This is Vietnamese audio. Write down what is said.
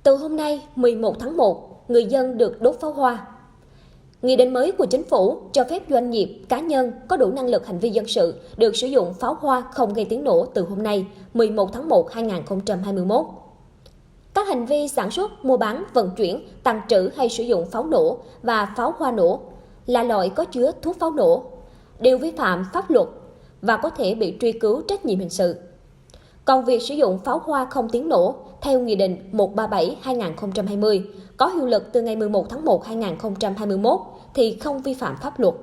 Từ hôm nay, 11 tháng 1, người dân được đốt pháo hoa. Nghị định mới của chính phủ cho phép doanh nghiệp, cá nhân có đủ năng lực hành vi dân sự được sử dụng pháo hoa không gây tiếng nổ từ hôm nay, 11 tháng 1, 2021. Các hành vi sản xuất, mua bán, vận chuyển, tàng trữ hay sử dụng pháo nổ và pháo hoa nổ là loại có chứa thuốc pháo nổ, đều vi phạm pháp luật và có thể bị truy cứu trách nhiệm hình sự. Còn việc sử dụng pháo hoa không tiếng nổ theo Nghị định 137/2020 có hiệu lực từ ngày 11 tháng 1, 2021 thì không vi phạm pháp luật.